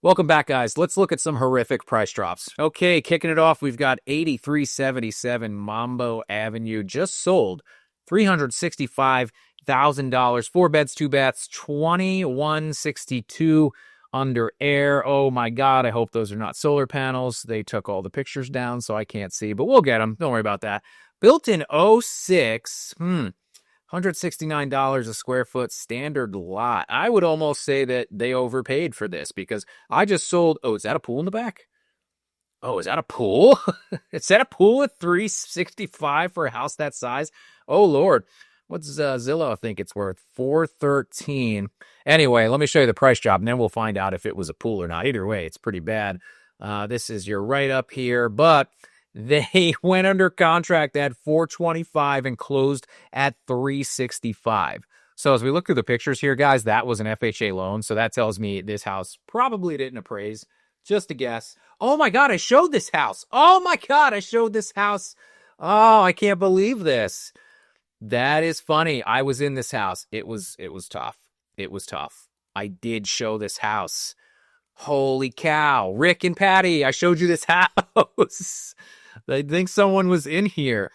Welcome back, guys. Let's look at some horrific price drops. Okay, kicking it off, we've got 8377 Mambo Avenue, just sold $365,000. 4 beds, 2 baths, 2162 under air. Oh my God, I hope those are not solar panels. They took all the pictures down, so I can't see, but we'll get them. Don't worry about that. Built in '06. $169 a square foot standard lot. I would almost say that they overpaid for this because I just sold. Oh, is that a pool in the back? Oh, is that a pool? Is that a pool at 365 for a house that size? Oh Lord. What's Zillow think it's worth? 413. Anyway, let me show you the price drop and then we'll find out if it was a pool or not. Either way, it's pretty bad. This is your write up here, but they went under contract at 425 and closed at 365. So as we look through the pictures here, guys, that was an FHA loan. So that tells me this house probably didn't appraise. Just a guess. Oh my God, I showed this house. Oh my God, I showed this house. Oh, I can't believe this. That is funny. I was in this house. It was tough. It was tough. I did show this house. Holy cow. Rick and Patty, I showed you this house. I think someone was in here.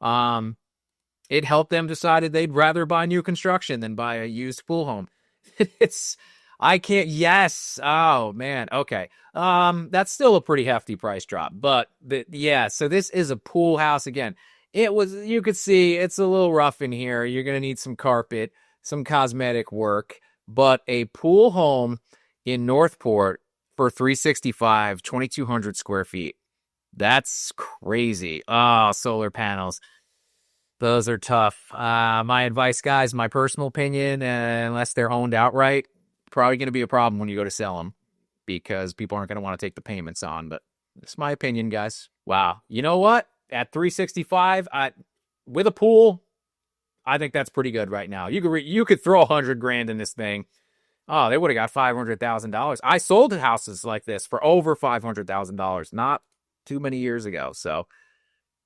It helped them decided they'd rather buy new construction than buy a used pool home. I can't, yes. Oh man. Okay. That's still a pretty hefty price drop, but yeah, so this is a pool house again. You could see it's a little rough in here. You're going to need some carpet, some cosmetic work, but a pool home in Northport for 365, 2,200 square feet. That's crazy. Oh, solar panels. Those are tough. My advice, guys, my personal opinion, unless they're owned outright, probably going to be a problem when you go to sell them because people aren't going to want to take the payments on. But it's my opinion, guys. Wow. You know what? At 365, with a pool, I think that's pretty good right now. You could throw $100,000 in this thing. Oh, they would have got $500,000. I sold houses like this for over $500,000 not too many years ago. So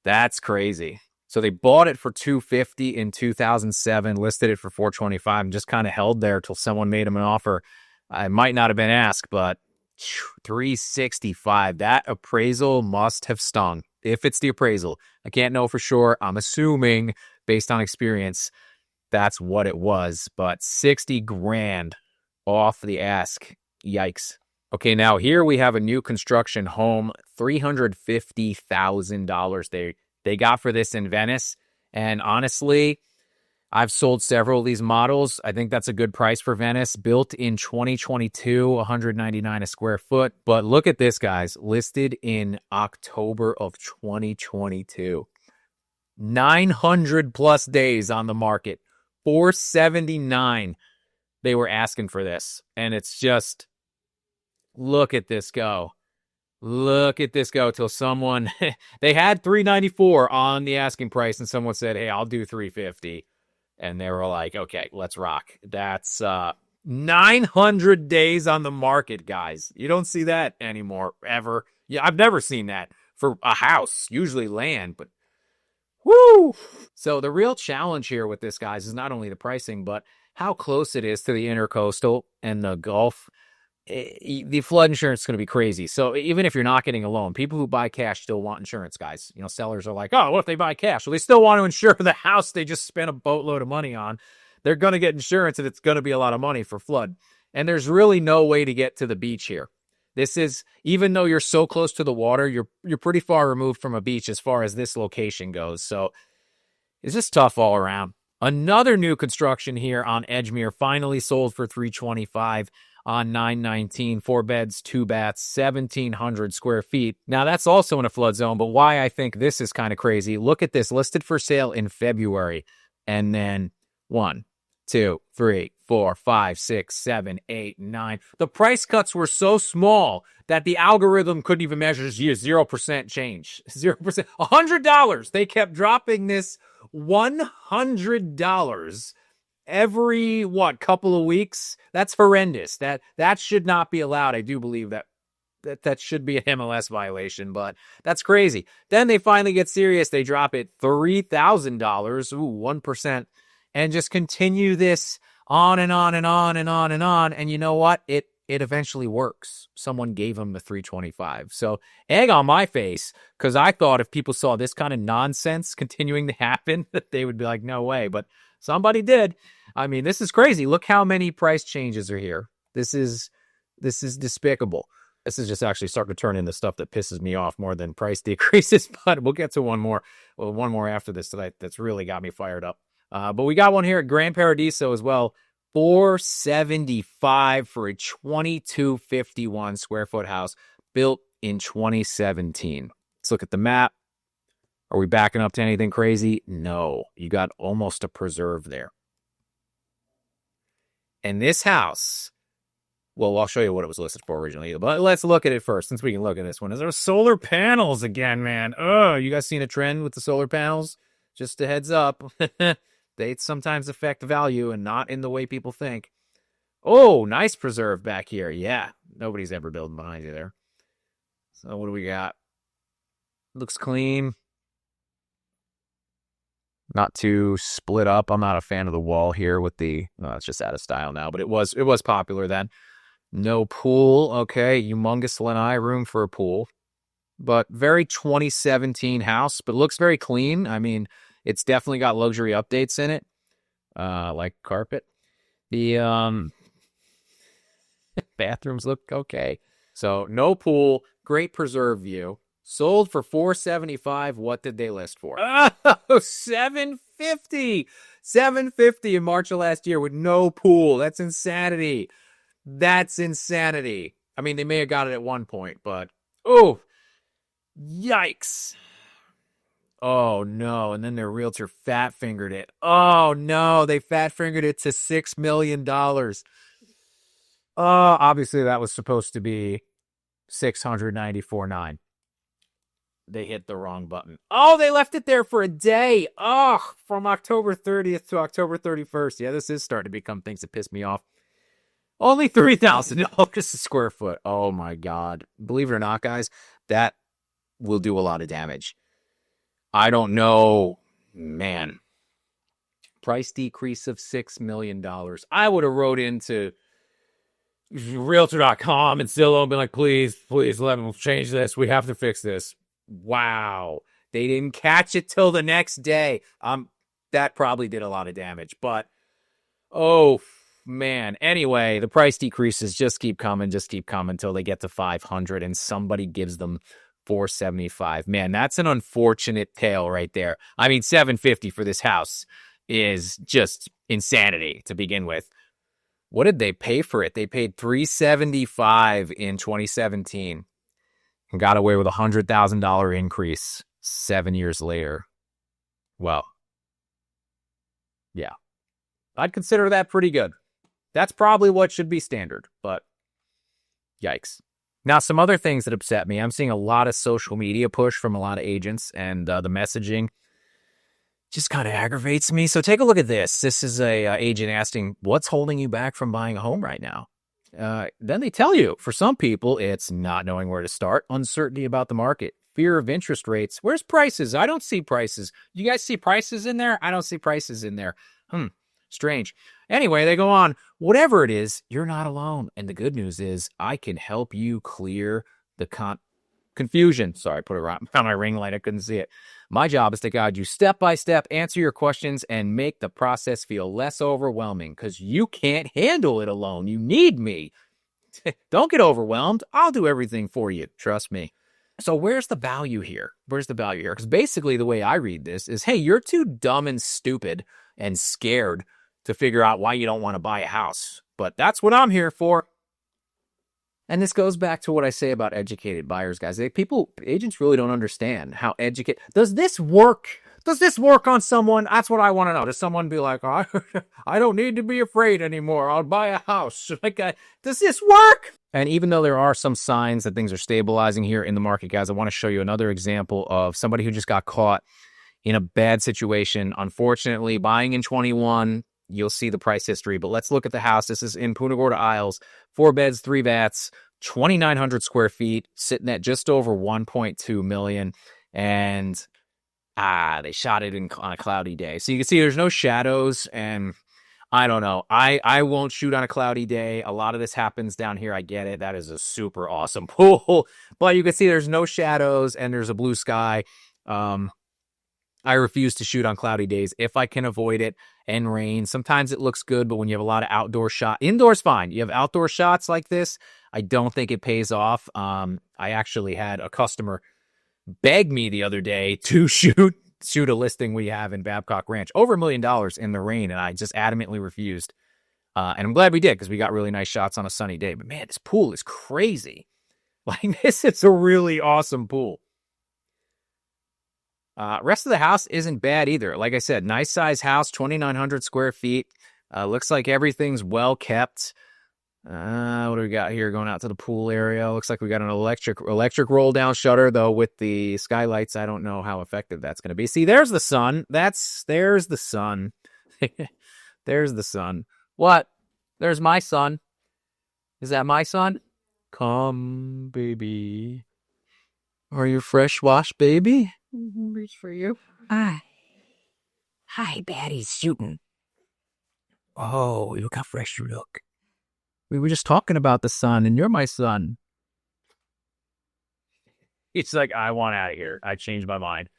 that's crazy. So they bought it for $250 in 2007, listed it for $425, and just kind of held there till someone made them an offer. I might not have been asked, but $365. That appraisal must have stung. If it's the appraisal, I can't know for sure. I'm assuming based on experience, that's what it was. But $60,000 off the ask. Yikes. Okay, now here we have a new construction home, $350,000 they got for this in Venice. And honestly, I've sold several of these models. I think that's a good price for Venice. Built in 2022, $199 a square foot. But look at this, guys. Listed in October of 2022. 900 plus days on the market. $479 they were asking for this. And it's just, look at this go. Look at this go till someone, they had $394 on the asking price and someone said, hey, I'll do $350. And they were like, okay, let's rock. That's 900 days on the market, guys. You don't see that anymore, ever. Yeah, I've never seen that for a house, usually land, but whoo! So the real challenge here with this, guys, is not only the pricing, but how close it is to the intercoastal and the Gulf. The flood insurance is going to be crazy. So even if you're not getting a loan, people who buy cash still want insurance, guys. You know, sellers are like, oh, what if they buy cash? Well, they still want to insure the house they just spent a boatload of money on. They're going to get insurance and it's going to be a lot of money for flood. And there's really no way to get to the beach here. This is, even though you're so close to the water, you're pretty far removed from a beach as far as this location goes. So it's just tough all around. Another new construction here on Edgemere finally sold for $325 on 919, 4 beds, 2 baths, 1,700 square feet. Now that's also in a flood zone, but why I think this is kind of crazy. Look at this, listed for sale in February. And then 1, 2, 3, 4, 5, 6, 7, 8, 9. The price cuts were so small that the algorithm couldn't even measure 0% change. 0%. $100. They kept dropping this $100 every couple of weeks. That's horrendous. That should not be allowed. I do believe that should be an MLS violation, but that's crazy. Then they finally get serious. They drop it $3,000, 1%, and just continue this on and on and on and on and on. And you know what? It it eventually works. Someone gave them the 325. So egg on my face, because I thought if people saw this kind of nonsense continuing to happen, that they would be like, no way. But somebody did. I mean, this is crazy. Look how many price changes are here. This is despicable. This is just actually starting to turn into stuff that pisses me off more than price decreases. But we'll get to one more. Well, one more after this that's really got me fired up. But we got one here at Grand Paradiso as well. $475 for a 2251 square foot house built in 2017. Let's look at the map. Are we backing up to anything crazy? No. You got almost a preserve there. And this house, well, I'll show you what it was listed for originally, but let's look at it first, since we can look at this one. Is there solar panels again, man? Oh, you guys seen a trend with the solar panels? Just a heads up. They sometimes affect value and not in the way people think. Oh, nice preserve back here. Yeah, nobody's ever building behind you there. So what do we got? Looks clean. Not too split up. I'm not a fan of the wall here with the, it's just out of style now, but it was popular then. No pool. Okay, humongous lanai, room for a pool. But very 2017 house, but looks very clean. I mean, it's definitely got luxury updates in it, like carpet. The bathrooms look okay. So no pool, great preserve view. Sold for $475. What did they list for? Oh, $750. $750 in March of last year with no pool. That's insanity. That's insanity. I mean, they may have got it at one point, but oh, yikes. Oh, no. And then their realtor fat fingered it. Oh, no. They fat fingered it to $6 million. Obviously, that was supposed to be $694,900. They hit the wrong button. Oh, they left it there for a day. Oh, from October 30th to October 31st. Yeah, this is starting to become things that piss me off. Only $3,000 a square foot. Oh, my God. Believe it or not, guys, that will do a lot of damage. I don't know. Man. Price decrease of $6 million. I would have wrote into Realtor.com and Zillow and been like, please, let them change this. We have to fix this. Wow. They didn't catch it till the next day. That probably did a lot of damage, but oh man. Anyway, the price decreases just keep coming until they get to 500 and somebody gives them $475. Man, that's an unfortunate tale right there. I mean, $750 for this house is just insanity to begin with. What did they pay for it? They paid $375 in 2017. And got away with a $100,000 increase 7 years later. Well, yeah. I'd consider that pretty good. That's probably what should be standard, but yikes. Now, some other things that upset me. I'm seeing a lot of social media push from a lot of agents, and the messaging just kind of aggravates me. So take a look at this. This is a agent asking, what's holding you back from buying a home right now? Then they tell you, for some people, it's not knowing where to start, uncertainty about the market, fear of interest rates. Where's prices? I don't see prices. You guys see prices in there? I don't see prices in there. Strange. Anyway, they go on. Whatever it is, you're not alone. And the good news is I can help you clear the confusion. Sorry, I put it right on my ring light. I couldn't see it. My job is to guide you step by step, answer your questions, and make the process feel less overwhelming because you can't handle it alone. You need me. Don't get overwhelmed. I'll do everything for you. Trust me. So where's the value here? Because basically the way I read this is, hey, you're too dumb and stupid and scared to figure out why you don't want to buy a house. But that's what I'm here for. And this goes back to what I say about educated buyers, guys. Agents really don't understand how educated. Does this work? Does this work on someone? That's what I want to know. Does someone be like, oh, I don't need to be afraid anymore. I'll buy a house. Does this work? And even though there are some signs that things are stabilizing here in the market, guys, I want to show you another example of somebody who just got caught in a bad situation. Unfortunately, buying in 21, you'll see the price history. But let's look at the house. This is in Punta Gorda Isles. 4 beds, 3 baths, 2,900 square feet, sitting at just over 1.2 million. And they shot it on a cloudy day. So you can see there's no shadows. And I don't know. I won't shoot on a cloudy day. A lot of this happens down here. I get it. That is a super awesome pool. But you can see there's no shadows and there's a blue sky. I refuse to shoot on cloudy days if I can avoid it, and rain. Sometimes it looks good, but when you have a lot of outdoor shot, indoors fine. You have outdoor shots like this, I don't think it pays off. I actually had a customer beg me the other day to shoot a listing we have in Babcock Ranch, over $1 million in the rain, and I just adamantly refused. And I'm glad we did, because we got really nice shots on a sunny day. But man, this pool is crazy. Like, this is a really awesome pool. Rest of the house isn't bad either. Like I said, nice size house, 2,900 square feet. Looks like everything's well kept. What do we got here going out to the pool area? Looks like we got an electric roll down shutter, though with the skylights. I don't know how effective that's going to be. See, there's the sun. There's the sun. There's the sun. What? There's my son. Is that my son? Come, baby. Are you fresh wash, baby? Reach for you. Hi, Daddy's shooting. Oh, look how fresh you look. We were just talking about the sun, and you're my son. It's like, I want out of here. I changed my mind.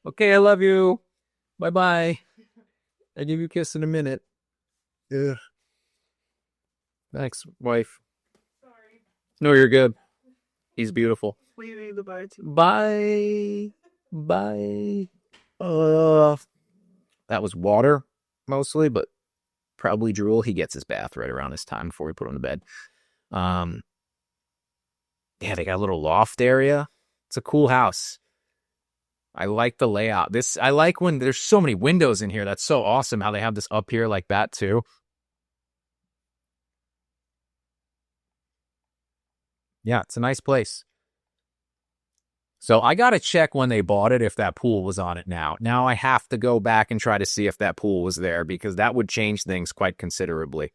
Okay, I love you. Bye-bye. I'll give you a kiss in a minute. Ugh. Thanks, wife. Sorry. No, you're good. He's beautiful. We need the bye too. Bye. Bye. That was water, mostly, but probably drool. He gets his bath right around this time before we put him to bed. Yeah, they got a little loft area. It's a cool house. I like the layout. I like when there's so many windows in here. That's so awesome how they have this up here like that too. Yeah, it's a nice place. So I got to check when they bought it if that pool was on it now. Now I have to go back and try to see if that pool was there, because that would change things quite considerably.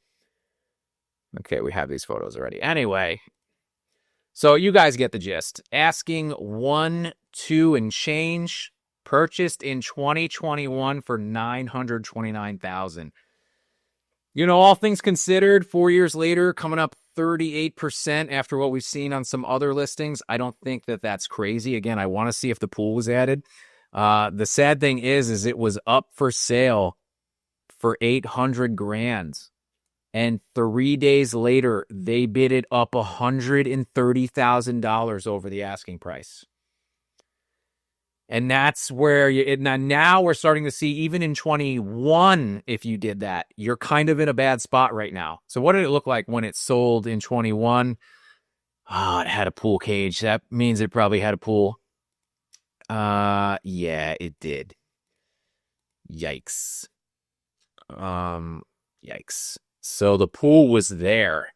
Okay, we have these photos already. Anyway, so you guys get the gist. Asking 1, 2 and change, purchased in 2021 for $929,000. You know, all things considered, 4 years later, coming up 38% after what we've seen on some other listings. I don't think that that's crazy. Again, I want to see if the pool was added. The sad thing is it was up for sale for $800,000. And 3 days later, they bid it up $130,000 over the asking price. And that's where now we're starting to see, even in 21, if you did that, you're kind of in a bad spot right now. So what did it look like when it sold in 21? Oh, it had a pool cage. That means it probably had a pool. Yeah, it did. Yikes. Yikes. So the pool was there.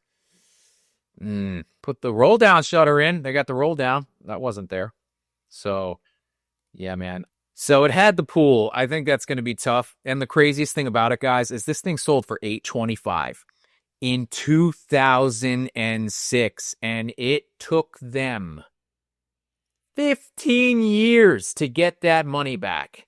Put the roll down shutter in. They got the roll down. That wasn't there. So yeah, man. So it had the pool. I think that's going to be tough. And the craziest thing about it, guys, is this thing sold for $825 in 2006, and it took them 15 years to get that money back.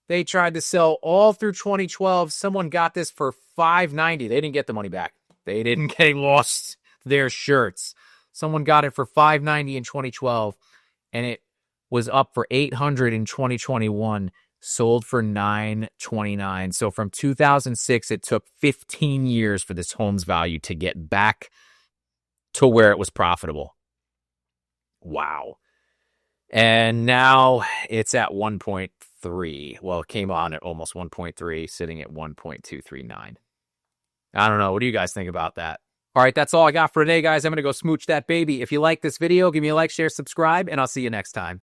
They tried to sell all through 2012. Someone got this for $590. They didn't get the money back. They didn't get lost their shirts. Someone got it for $590 in 2012, and it was up for $800 in 2021, sold for $929. So from 2006, it took 15 years for this home's value to get back to where it was profitable. Wow. And now it's at 1.3. Well, it came on at almost 1.3, sitting at 1.239. I don't know. What do you guys think about that? All right, that's all I got for today, guys. I'm going to go smooch that baby. If you like this video, give me a like, share, subscribe, and I'll see you next time.